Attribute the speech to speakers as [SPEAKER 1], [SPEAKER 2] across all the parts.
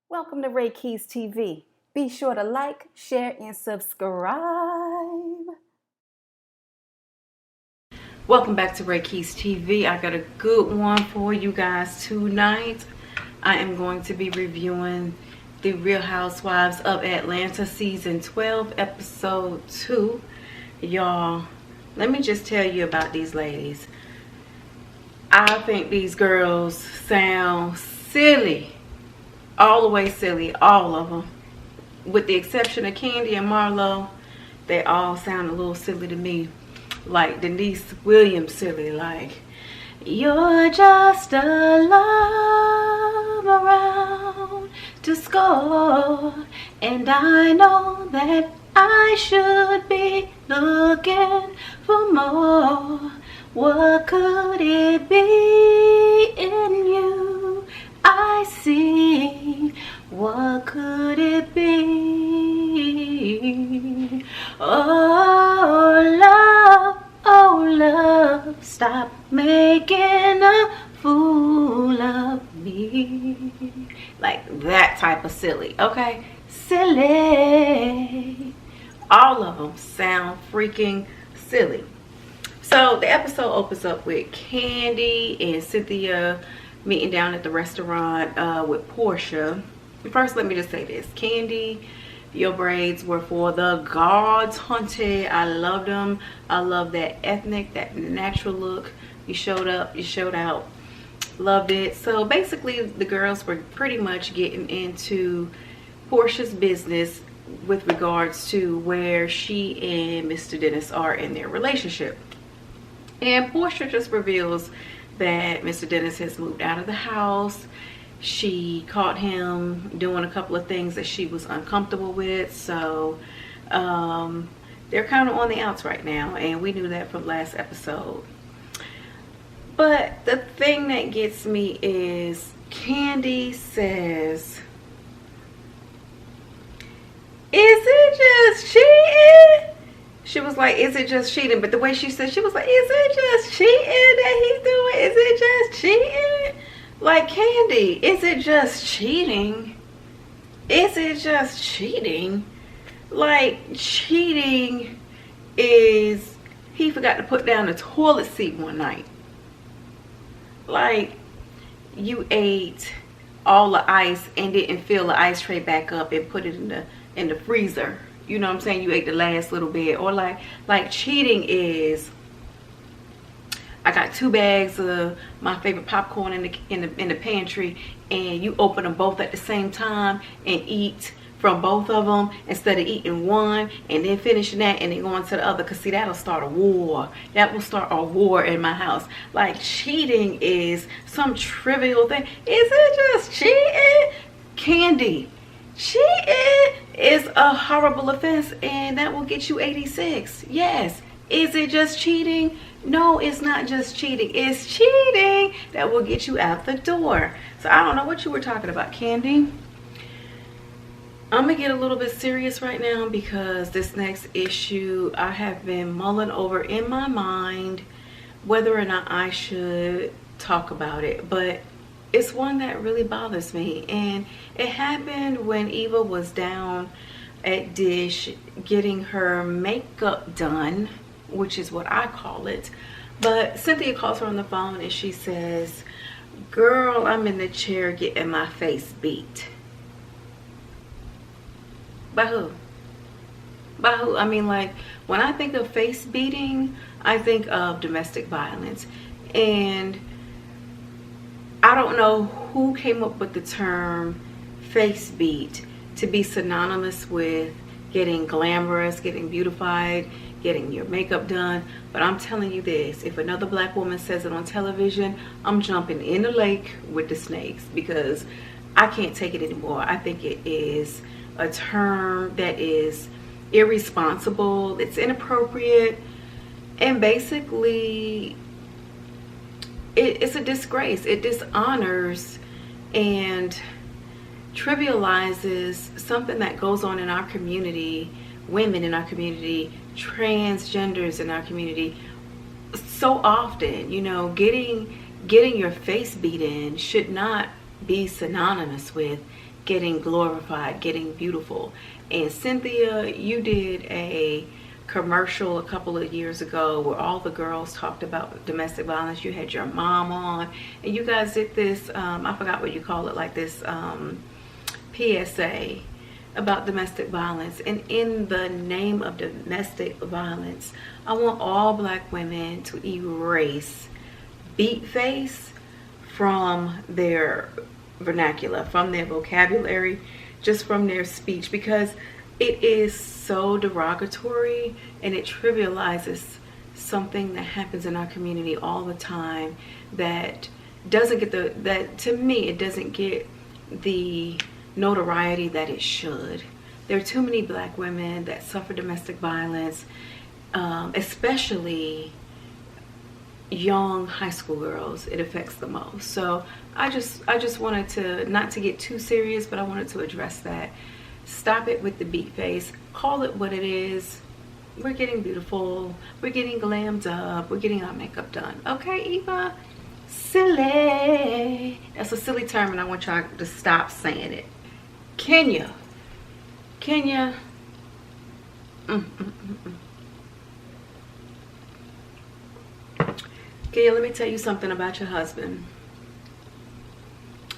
[SPEAKER 1] Welcome to Raye Keys TV. Be sure to like, share, and subscribe. Welcome back to Raye Keys TV. I got a good one for you guys tonight. I am going to be reviewing The Real Housewives of Atlanta Season 12, Episode 2. Y'all, let me just tell you about these ladies. I think these girls sound silly. All the way silly, all of them. With the exception of Kandi and Marlo, they all sound a little silly to me. Like Denise Williams silly, like, you're just a love around to score, and I know that I should be looking for more. What could it be in you I see? What could it be? Oh love, stop making a fool of me. Like that type of silly, okay? Silly. All of them sound freaking silly. So the episode opens up with Kandi and Cynthia meeting down at the restaurant with Porsha. First, let me just say this. Kandi, your braids were for the gods, hunted. I loved them. I love that ethnic, that natural look. You showed up, you showed out. Loved it. So basically, the girls were pretty much getting into Porsha's business with regards to where she and Mr. Dennis are in their relationship. And Porsha just reveals that Mr. Dennis has moved out of the house. She caught him doing a couple of things that she was uncomfortable with. So they're kind of on the outs right now, and we knew that from last episode. But the thing that gets me is Kandi says, is it just cheating? She was like, is it just cheating? But the way she said, she was like, is it just cheating that he's doing? Is it just cheating? Like, Kandi, is it just cheating? Is it just cheating? Like, cheating is he forgot to put down the toilet seat one night. Like, you ate all the ice and didn't fill the ice tray back up and put it in the freezer. You know what I'm saying? You ate the last little bit. Or like cheating is, I got 2 bags of my favorite popcorn in the pantry, and you open them both at the same time and eat from both of them instead of eating one and then finishing that and then going to the other. Because see, that'll start a war. That will start a war in my house. Like, cheating is some trivial thing. Is it just cheating? Kandi, cheating is a horrible offense, and that will get you 86. Yes. Is it just cheating? No, it's not just cheating. It's cheating that will get you out the door. So I don't know what you were talking about, Kandi. I'm gonna get a little bit serious right now because this next issue I have been mulling over in my mind whether or not I should talk about it, but it's one that really bothers me. And it happened when Eva was down at Dish getting her makeup done, which is what I call it. But Cynthia calls her on the phone and she says, girl, I'm in the chair getting my face beat. By who? By who? I mean, like, when I think of face beating, I think of domestic violence. And I don't know who came up with the term face beat to be synonymous with getting glamorous, getting beautified, getting your makeup done. But I'm telling you this, if another black woman says it on television, I'm jumping in the lake with the snakes, because I can't take it anymore. I think it is a term that is irresponsible, it's inappropriate, and basically it's a disgrace. It dishonors and trivializes something that goes on in our community, women in our community, transgenders in our community, so often. You know, getting your face beat in should not be synonymous with getting glorified, getting beautiful. And Cynthia, you did a commercial a couple of years ago where all the girls talked about domestic violence. You had your mom on, and you guys did this, I forgot what you call it, like this PSA about domestic violence. And in the name of domestic violence, I want all black women to erase beat face from their vernacular, from their vocabulary, just from their speech, because it is so derogatory and it trivializes something that happens in our community all the time that doesn't get that to me, it doesn't get the notoriety that it should. There are too many black women that suffer domestic violence, especially young high school girls. It affects the most. So I just wanted to, not to get too serious, but I wanted to address that. Stop it with the beat face. Call it what it is. We're getting beautiful. We're getting glammed up. We're getting our makeup done. Okay, Eva? Silly. That's a silly term, and I want y'all to stop saying it. Kenya. Kenya. Kenya, let me tell you something about your husband.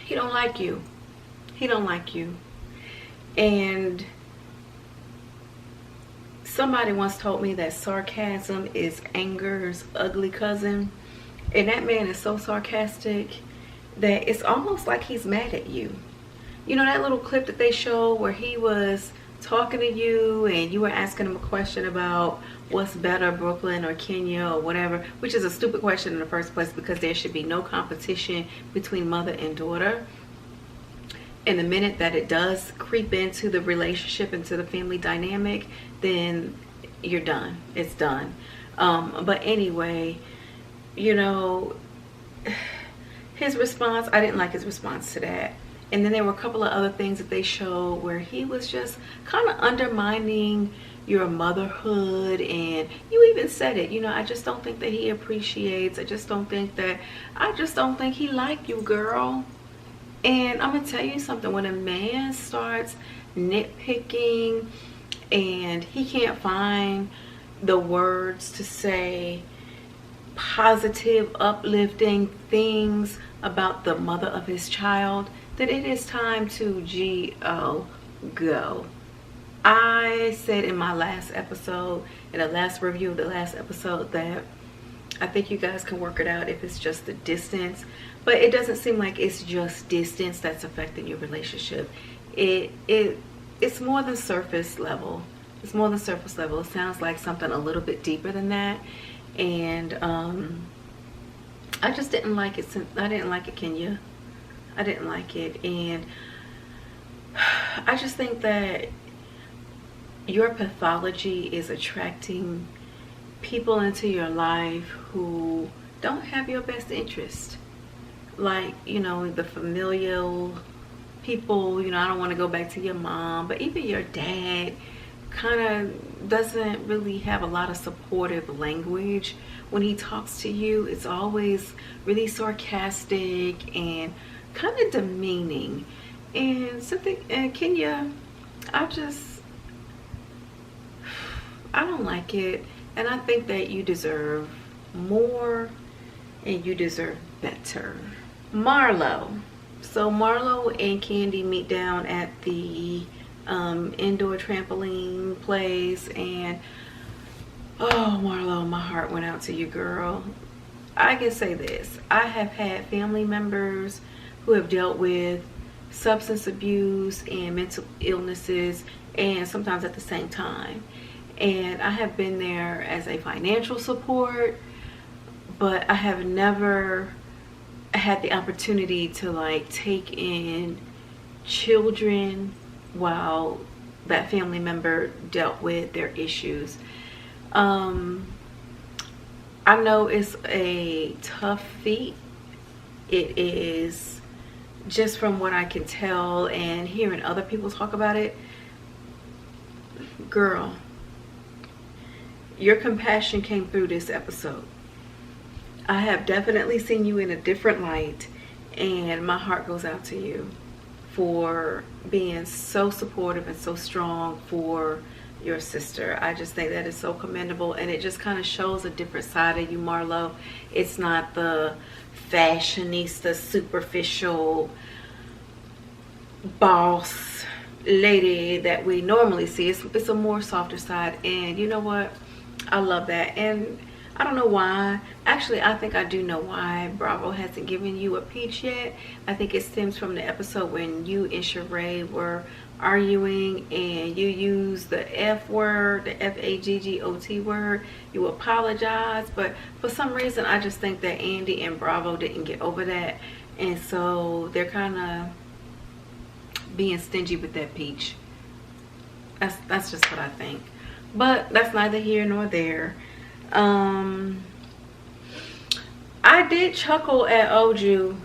[SPEAKER 1] He don't like you. He don't like you. And somebody once told me that sarcasm is anger's ugly cousin. And that man is so sarcastic that it's almost like he's mad at you. You know that little clip that they show where he was talking to you and you were asking him a question about what's better, Brooklyn or Kenya or whatever, which is a stupid question in the first place, because there should be no competition between mother and daughter. And the minute that it does creep into the relationship, into the family dynamic, then you're done. It's done. But anyway, you know, his response, I didn't like his response to that. And then there were a couple of other things that they showed where he was just kind of undermining your motherhood. And you even said it, you know, I just don't think that he appreciates, I just don't think he liked you, girl. And I'm gonna tell you something, when a man starts nitpicking and he can't find the words to say positive, uplifting things about the mother of his child, then it is time to go. I said in my last episode, in the last review of the last episode, that I think you guys can work it out if it's just the distance. But it doesn't seem like it's just distance that's affecting your relationship. It's more than surface level. It's more than surface level. It sounds like something a little bit deeper than that. And I just didn't like it. I didn't like it, Kenya. I didn't like it. And I just think that your pathology is attracting people into your life who don't have your best interest. Like, you know, the familial people, you know, I don't want to go back to your mom, but even your dad kind of doesn't really have a lot of supportive language. When he talks to you, it's always really sarcastic and kind of demeaning. And something, and Kenya, I don't like it. And I think that you deserve more and you deserve better. Marlo. So Marlo and Kandi meet down at the indoor trampoline place, and oh, Marlo, my heart went out to you, girl. I can say this. I have had family members who have dealt with substance abuse and mental illnesses, and sometimes at the same time. And I have been there as a financial support, but I have never had the opportunity to like take in children while that family member dealt with their issues. I know it's a tough feat. It is, just from what I can tell and hearing other people talk about it. Girl, your compassion came through this episode. I have definitely seen you in a different light, and my heart goes out to you for being so supportive and so strong for your sister. I just think that is so commendable, and it just kind of shows a different side of you, Marlo. It's not the fashionista, superficial boss lady that we normally see. It's a more softer side, and you know what, I love that. And I don't know why. Actually, I think I do know why Bravo hasn't given you a peach yet. I think it stems from the episode when you and Raye were arguing and you used the F word, the F-A-G-G-O-T word. You apologized, but for some reason I just think that Andy and Bravo didn't get over that, and so they're kind of being stingy with that peach. That's just what I think, but that's neither here nor there. I did chuckle at Oju.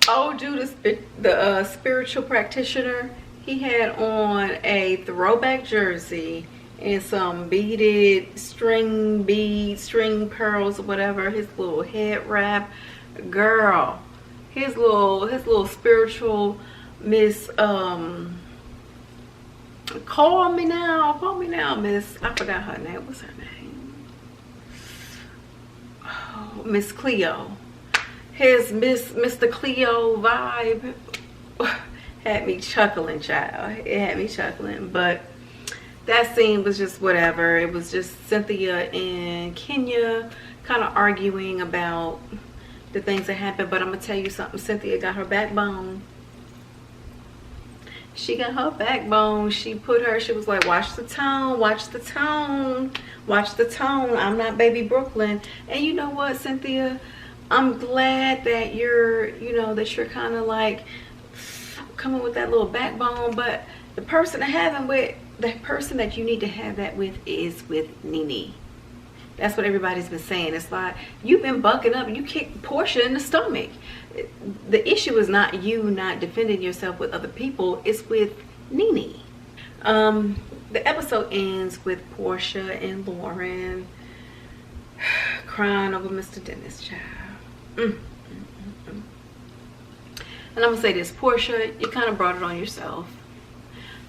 [SPEAKER 1] Oju, the spiritual practitioner, he had on a throwback jersey and some beaded string beads, string pearls, or whatever. His little head wrap, girl. His little spiritual Miss call me now, Miss, I forgot her name. What's her name? Oh, Miss Cleo. His Mr. Cleo vibe had me chuckling, child. It had me chuckling, but that scene was just whatever. It was just Cynthia and Kenya kind of arguing about the things that happened. But I'm gonna tell you something, Cynthia got her backbone. She got her backbone. She was like, watch the tone, watch the tone, watch the tone. I'm not baby Brooklyn. And you know what, Cynthia? I'm glad that you're kind of like coming with that little backbone. But the person that you need to have that with is with Nene. That's what everybody's been saying. It's like, you've been bucking up. You kicked Porsha in the stomach. The issue is not you not defending yourself with other people. It's with Nene. The episode ends with Porsha and Lauren crying over Mr. Dennis, child. And I'm going to say this. Porsha, you kind of brought it on yourself.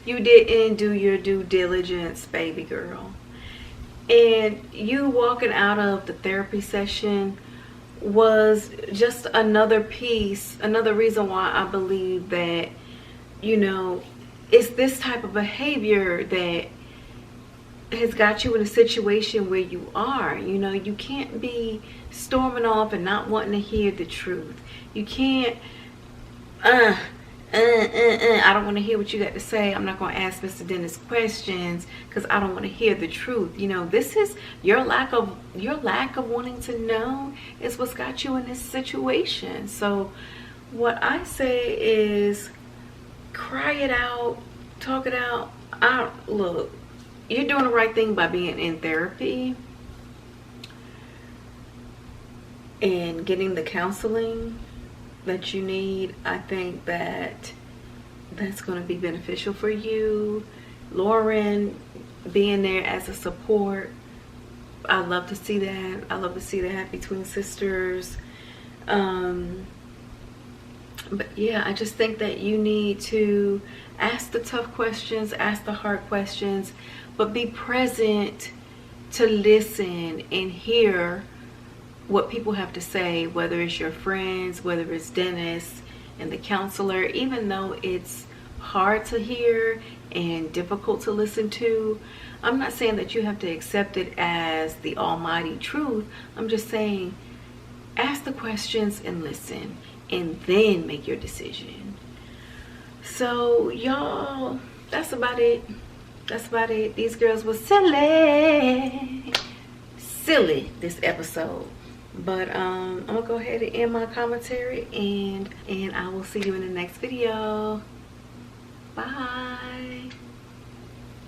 [SPEAKER 1] You didn't do your due diligence, baby girl. And you walking out of the therapy session was just another piece, another reason why I believe that, it's this type of behavior that has got you in a situation where you are. You can't be storming off and not wanting to hear the truth. You can't, I don't want to hear what you got to say. I'm not going to ask Mr. Dennis questions because I don't want to hear the truth. This is your lack of wanting to know is what's got you in this situation. So what I say is cry it out, talk it out. Look, you're doing the right thing by being in therapy and getting the counseling that you need. I think that that's going to be beneficial for you. Lauren being there as a support, I love to see that. I love to see that between sisters. But yeah, I just think that you need to ask the tough questions, ask the hard questions, but be present to listen and hear what people have to say, whether it's your friends, whether it's Dennis and the counselor. Even though it's hard to hear and difficult to listen to, I'm not saying that you have to accept it as the almighty truth. I'm just saying ask the questions and listen, and then make your decision. So y'all, that's about it. These girls were silly this episode. But I'm gonna go ahead and end my commentary, and I will see you in the next video. Bye.